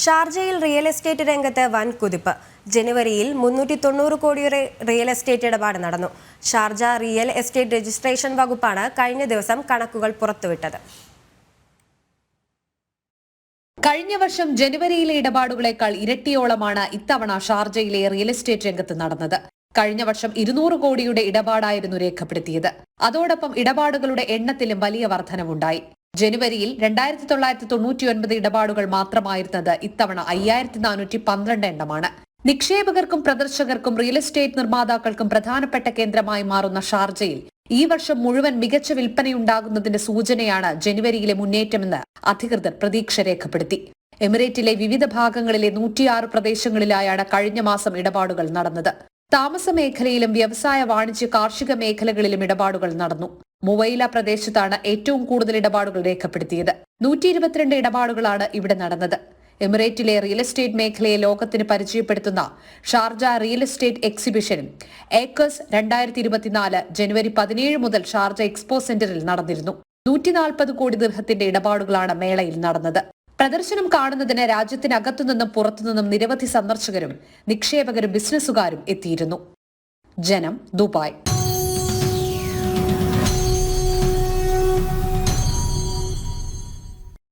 ഷാർജയിൽ real estate രംഗത്ത് വൻ കുതിപ്പ്. ജനുവരിയിൽ 390 കോടിയുടെ റിയൽ എസ്റ്റേറ്റ് ഇടപാട് നടന്നു. ഷാർജ റിയൽ എസ്റ്റേറ്റ് രജിസ്ട്രേഷൻ വകുപ്പാണ് കഴിഞ്ഞ ദിവസം കണക്കുകൾ പുറത്തുവിട്ടത്. കഴിഞ്ഞ വർഷം ജനുവരിയിലെ ഇടപാടുകളേക്കാൾ ഇരട്ടിയോളമാണ് ഇത്തവണ ഷാർജയിലെ റിയൽ എസ്റ്റേറ്റ് രംഗത്ത് നടന്നത്. കഴിഞ്ഞ വർഷം 200 കോടിയുടെ ഇടപാടായിരുന്നു രേഖപ്പെടുത്തിയത്. അതോടൊപ്പം ഇടപാടുകളുടെ എണ്ണത്തിലും വലിയ വർധനവുണ്ടായി. ജനുവരിയിൽ 2999 ഇടപാടുകൾ മാത്രമായിരുന്നത് ഇത്തവണ 5412 എണ്ണമാണ്. നിക്ഷേപകർക്കും പ്രദർശകർക്കും റിയൽ എസ്റ്റേറ്റ് നിർമ്മാതാക്കൾക്കും പ്രധാനപ്പെട്ട കേന്ദ്രമായി മാറുന്ന ഷാർജയിൽ ഈ വർഷം മുഴുവൻ മികച്ച വിൽപ്പനയുണ്ടാകുന്നതിന്റെ സൂചനയാണ് ജനുവരിയിലെ മുന്നേറ്റമെന്ന് അധികൃതർ പ്രതീക്ഷ രേഖപ്പെടുത്തി. എമിറേറ്റിലെ വിവിധ ഭാഗങ്ങളിലെ 106 പ്രദേശങ്ങളിലായാണ് കഴിഞ്ഞ മാസം ഇടപാടുകൾ നടന്നത്. താമസ മേഖലയിലും വ്യവസായ വാണിജ്യ കാർഷിക മേഖലകളിലും ഇടപാടുകൾ നടന്നു. മുവൈല പ്രദേശത്താണ് ഏറ്റവും കൂടുതൽ ഇടപാടുകൾ രേഖപ്പെടുത്തിയത്. 122 ഇടപാടുകളാണ് ഇവിടെ നടന്നത്. എമിറേറ്റിലെ റിയൽ എസ്റ്റേറ്റ് മേഖലയെ ലോകത്തിന് പരിചയപ്പെടുത്തുന്ന ഷാർജ റിയൽ എസ്റ്റേറ്റ് എക്സിബിഷനും ഏക്കേഴ്സ് 2024 ജനുവരി 17 മുതൽ ഷാർജ എക്സ്പോ സെന്ററിൽ നടന്നിരുന്നു. 140 കോടി ദിർഹത്തിന്റെ ഇടപാടുകളാണ് മേളയിൽ നടന്നത്. പ്രദർശനം കാണുന്നതിന് രാജ്യത്തിനകത്തുനിന്നും പുറത്തുനിന്നും നിരവധി സന്ദർശകരും നിക്ഷേപകരും ബിസിനസ്സുകാരും എത്തിയിരുന്നു. ജനം, ദുബായ്.